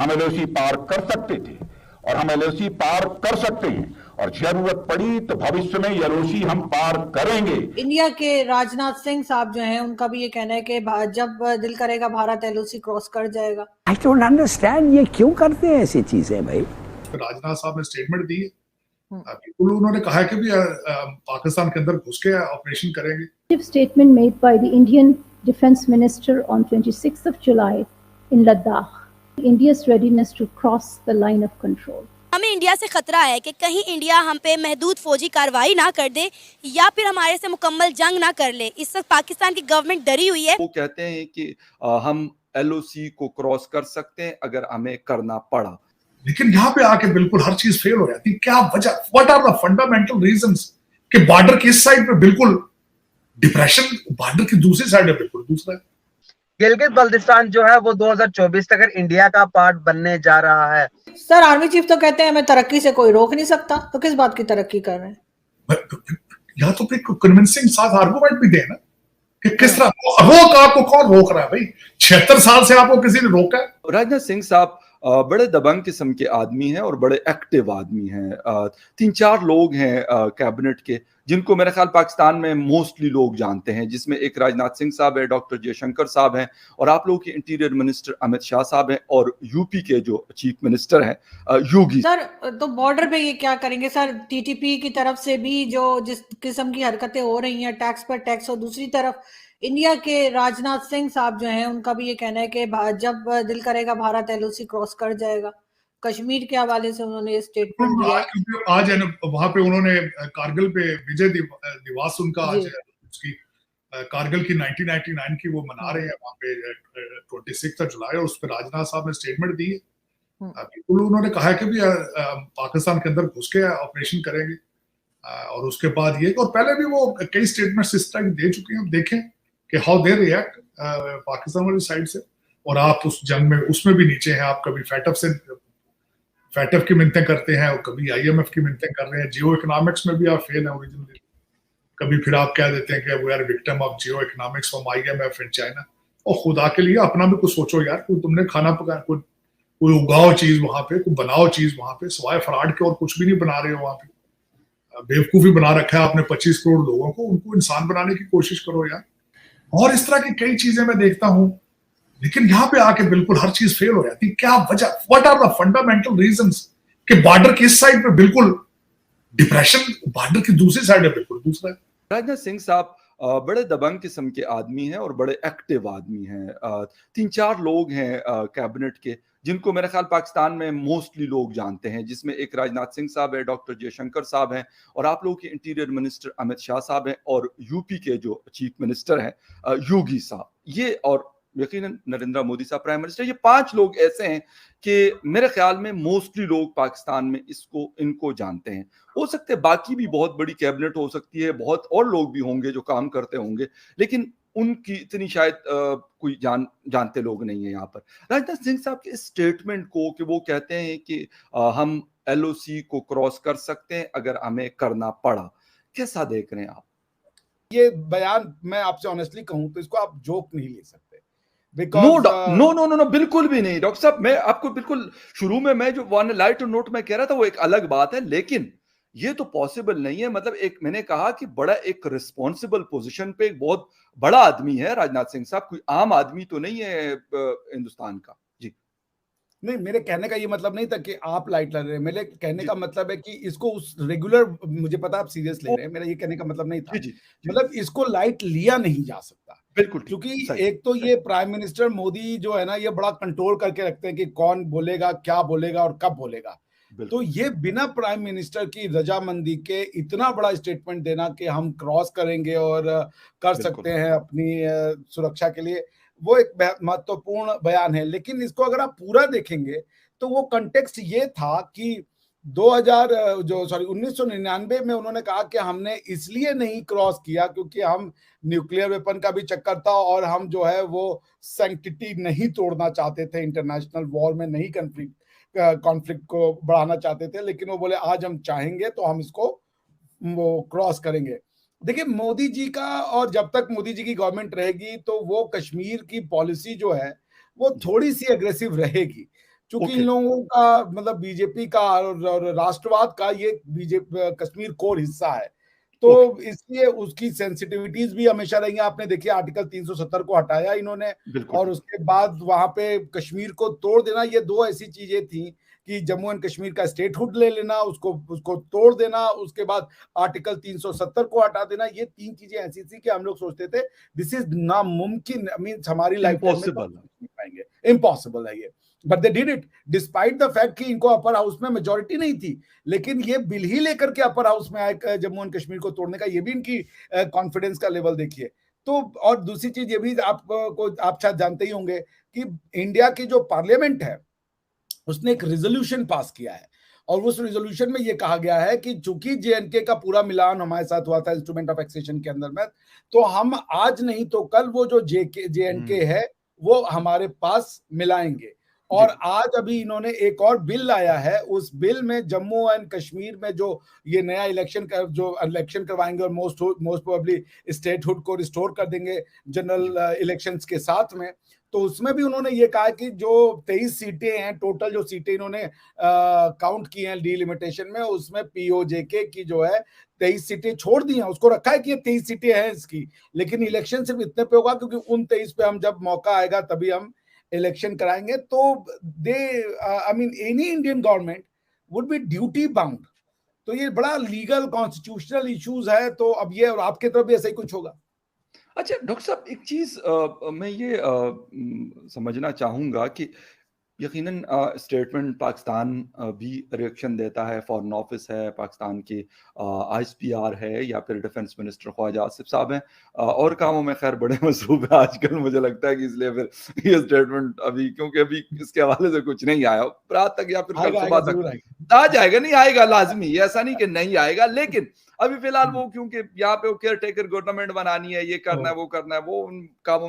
हम एलओसी पार कर सकते थे और हम एलओसी पार कर सकते हैं और जरूरत पड़ी तो भविष्य में एलओसी हम पार करेंगे। इंडिया के राजनाथ सिंह साहब जो हैं उनका भी ये कहना है कि जब दिल करेगा भारत एलओसी क्रॉस कर जाएगा। आई डोंट अंडरस्टैंड ये क्यों करते हैं ऐसी चीजें भाई। राजनाथ साहब ने स्टेटमेंट दी है, बिल्कुल उन्होंने कहा है कि भी पाकिस्तान के अंदर घुस के ऑपरेशन करेंगे। Statement made by the Indian Defence Minister on 26th of July in Ladakh. India's readiness to cross the line of control. हमें इंडिया से खतरा है कि कहीं इंडिया हम पे महदूद फौजी कार्रवाई ना कर दे या फिर हमारे से मुकम्मल जंग ना कर ले। इस वक्त पाकिस्तान की गवर्नमेंट डरी हुई है। वो कहते हैं कि हम एलओसी को क्रॉस कर सकते हैं अगर हमें करना पड़ा, लेकिन यहाँ पे आके बिल्कुल हर चीज फेल हो जाती है। क्या वजह, what are the fundamental reasons कि बॉर्डर की इस साइड पे बिल्कुल डिप्रेशन, बॉर्डर की दूसरी साइड है बिल्कुल दूसरा है। गिलगित बल्तिस्तान जो है वो 2024 तक इंडिया का पार्ट बनने जा रहा है। सर आर्मी चीफ तो कहते हैं हमें तरक्की से कोई रोक नहीं सकता, तो किस बात की तरक्की कर रहे हैं? या तो फिर कन्विंसिंग साथ आर्गुमेंट भी देना कि किस तरह रोक, आपको कौन रोक रहा है भाई? 76 साल से आपको किसी ने रोका है? राजनाथ सिंह साहब बड़े दबंग किस्म के आदमी हैं और बड़े एक्टिव आदमी हैं। 3-4 लोग हैं कैबिनेट के जिनको मेरे ख्याल पाकिस्तान में मोस्टली लोग जानते हैं, जिसमें एक राजनाथ सिंह साहब है, डॉक्टर जयशंकर साहब हैं और आप लोगों के इंटीरियर मिनिस्टर अमित शाह साहब हैं और यूपी के जो चीफ मिनिस्टर हैं योगी। सर तो बॉर्डर पे ये क्या करेंगे सर? टीटीपी की तरफ से भी जो जिस किस्म की हरकतें हो रही हैं, टैक्स पर टैक्स, और दूसरी तरफ इंडिया के राजनाथ सिंह साहब जो हैं उनका भी ये कहना है कि जब दिल करेगा भारत एलओसी क्रॉस कर जाएगा। कश्मीर के हवाले से उन्होंने ये स्टेटमेंट दिया है। आज है ना, वहां पे उन्होंने कारगिल पे विजय दिवस उनका आज उसकी कारगिल की 1999 की वो मना रहे हैं वहां पे 26 जुलाई, और उस पर राजनाथ साहब ने स्टेटमेंट दी है। बिल्कुल उन्होंने कहा है कि भी पाकिस्तान के अंदर घुस के ऑपरेशन करेंगे और उसके बाद ये, और पहले भी वो कई स्टेटमेंट्स इस टाइम दे चुके हैं। देखें कि हाउ दे रिएक्ट पाकिस्तान वाली साइड से। और आप उस जंग में उसमें भी नीचे हैं, आप कभी फैटफ की मिन्नतें करते हैं और कभी आईएमएफ की मिन्नतें कर रहे हैं। जियो इकोनॉमिक्स में भी आप फेल हैं ओरिजिनली, कभी फिर आप कह देते हैं कि we are victim of geo economics from IMF and China. और खुदा के लिए अपना भी कुछ सोचो यार, कोई तुमने खाना पकाया, कोई उगाओ चीज वहां पे, कोई बनाओ चीज वहां पे, सिवाय फ्रॉड के और कुछ भी नहीं बना रहे हो वहां पे। बेवकूफी बना रखा है आपने 25 करोड़ लोगों को, उनको इंसान बनाने की कोशिश करो यार। और इस तरह की कई चीजें मैं देखता हूं, लेकिन यहाँ पे आके बिल्कुल हर चीज फेल हो जाती है। क्या वजह, what are the fundamental reasons कि बॉर्डर की इस साइड पे बिल्कुल डिप्रेशन, बॉर्डर की दूसरी साइड है बिल्कुल दूसरा है। राजनाथ सिंह साहब बड़े दबंग किस्म के आदमी हैं और बड़े एक्टिव आदमी हैं। 3-4 लोग हैं कैबिनेट के जिनको मेरे ख्याल पाकिस्तान में मोस्टली लोग जानते हैं, जिसमें एक राजनाथ सिंह साहब है, डॉक्टर जयशंकर साहब हैं और आप लोगों के इंटीरियर मिनिस्टर अमित शाह साहब हैं और यूपी के जो चीफ मिनिस्टर हैं योगी साहब, ये और यकीनन नरेंद्र मोदी साहब प्राइम मिनिस्टर। ये 5 लोग ऐसे हैं कि मेरे ख्याल में मोस्टली लोग पाकिस्तान में इनको जानते हैं। हो सकते बाकी भी बहुत बड़ी कैबिनेट हो सकती है, बहुत और लोग भी होंगे जो काम करते होंगे, लेकिन उनकी इतनी शायद कोई जानते लोग नहीं है यहाँ पर। राजनाथ सिंह साहब के स्टेटमेंट को कि वो कहते हैं कि हम एलओसी को क्रॉस कर सकते हैं अगर हमें करना पड़ा, कैसा देख रहे हैं आप? ये बयान मैं आपसे ऑनेस्टली कहूं तो इसको आप जोक नहीं ले सकते। नो, बिल्कुल भी नहीं डॉक्टर साहब। मैं आपको बिल्कुल शुरू में मैं जो वन लाइट नोट में कह रहा था वो एक अलग बात है, लेकिन ये तो पॉसिबल नहीं है। मतलब एक मैंने कहा कि बड़ा एक रिस्पॉन्सिबल पोजीशन पे एक बहुत बड़ा आदमी है राजनाथ सिंह साहब, कोई आम आदमी तो नहीं है हिंदुस्तान का। जी नहीं, मेरे कहने का ये मतलब नहीं था कि आप लाइट ले रहे हैं। मेरे कहने का मतलब है कि इसको उस रेगुलर, मुझे पता आप सीरियस ले रहे हैं, मेरा ये कहने का मतलब नहीं था। मतलब इसको लाइट लिया नहीं जा सकता बिल्कुल, क्योंकि एक तो ये प्राइम मिनिस्टर मोदी जो है ना, ये बड़ा कंट्रोल करके रखते हैं कि कौन बोलेगा, क्या बोलेगा और कब बोलेगा। तो ये बिना प्राइम मिनिस्टर की रजामंदी के इतना बड़ा स्टेटमेंट देना कि हम क्रॉस करेंगे और कर सकते हैं अपनी सुरक्षा के लिए, वो एक महत्वपूर्ण बयान है। लेकिन इसको अगर आप पूरा देखेंगे तो वो कंटेक्स्ट ये था कि 1999 में उन्होंने कहा कि हमने इसलिए नहीं क्रॉस किया क्योंकि हम न्यूक्लियर वेपन का भी चक्कर था और हम जो है वो सैंक्टिटी नहीं तोड़ना चाहते थे, इंटरनेशनल वॉर में नहीं कॉन्फ्लिक्ट को बढ़ाना चाहते थे। लेकिन वो बोले आज हम चाहेंगे तो हम इसको वो क्रॉस करेंगे। देखिए मोदी जी का, और जब तक मोदी जी की गवर्नमेंट रहेगी तो वो कश्मीर की पॉलिसी जो है वो थोड़ी सी अग्रेसिव रहेगी। चूंकि इन लोगों का मतलब बीजेपी का और राष्ट्रवाद का ये बीजेपी कश्मीर कोर हिस्सा है, तो इसलिए उसकी सेंसिटिविटीज भी हमेशा रही हैं। आपने देखिए आर्टिकल 370 को हटाया इन्होंने, और उसके बाद वहां पे कश्मीर को तोड़ देना, ये दो ऐसी चीजें थी कि जम्मू एंड कश्मीर का स्टेटहुड ले लेना, उसको तोड़ देना, उसके बाद आर्टिकल 370 को हटा देना। ये तीन चीजें ऐसी थी कि हम लोग सोचते थे दिस इज नामुमकिन, मींस हमारी लाइफ में पाएंगे, इम्पॉसिबल है ये, but they did it despite the fact कि इनको अपर हाउस में मेजॉरिटी नहीं थी, लेकिन ये बिल ही लेकर के अपर हाउस में आए जम्मू एंड कश्मीर को तोड़ने का। ये भी इनकी कॉन्फिडेंस का लेवल देखिए। तो और दूसरी चीज ये भी आप शायद जानते ही होंगे कि इंडिया की जो पार्लियामेंट है उसने एक रेजोल्यूशन पास किया है, और उस रेजोल्यूशन में ये कहा गया है कि चूंकि जेएनके का पूरा मिलान हमारे साथ हुआ था इंस्ट्रूमेंट ऑफ एक्सेशन के अंदर में, तो हम आज नहीं तो कल वो जो जेएनके है वो हमारे पास मिलाएंगे। और आज अभी इन्होंने एक और बिल लाया है, उस बिल में जम्मू एंड कश्मीर में जो ये नया इलेक्शन करवाएंगे और मोस्ट प्रोबेबली स्टेटहुड को रिस्टोर कर देंगे जनरल इलेक्शंस के साथ में, तो उसमें भी उन्होंने ये कहा कि जो 23 सीटें हैं, टोटल जो सीटें इन्होंने काउंट की हैं डिलिमिटेशन में, उसमें पीओजेके की जो है 23 सीटें छोड़ दी हैं। उसको रखा है कि ये 23 सीटें हैं इसकी, लेकिन इलेक्शन सिर्फ इतने पे होगा क्योंकि उन 23 पे हम जब मौका आएगा तभी हम इलेक्शन कराएंगे। तो they I mean any Indian government would be duty bound. तो ये बड़ा लीगल कॉन्स्टिट्यूशनल इश्यूज है। तो अब ये, और आपके तरफ भी ऐसा ही कुछ होगा। अच्छा डॉक्टर साहब, एक चीज मैं ये समझना चाहूंगा कि यकीनन स्टेटमेंट पाकिस्तान भी रिएक्शन देता है, फॉरेन ऑफिस है पाकिस्तान की, आईएसपीआर है, या फिर डिफेंस मिनिस्टर ख्वाजा आसिफ साहब हैं, और कामों में खैर बड़े मसरूफ है आजकल, मुझे लगता है कि इसलिए फिर ये स्टेटमेंट अभी, क्योंकि अभी इसके हवाले से कुछ नहीं आया, रात तक या फिर कल सुबह तक आ जाएगा, नहीं आएगा लाजमी, ऐसा नहीं कि नहीं आएगा, लेकिन अभी फिलहाल वो क्योंकि यहाँ पे वो केयर टेकर गवर्नमेंट बनानी है, ये करना है, वो करना है, वो उन कामों में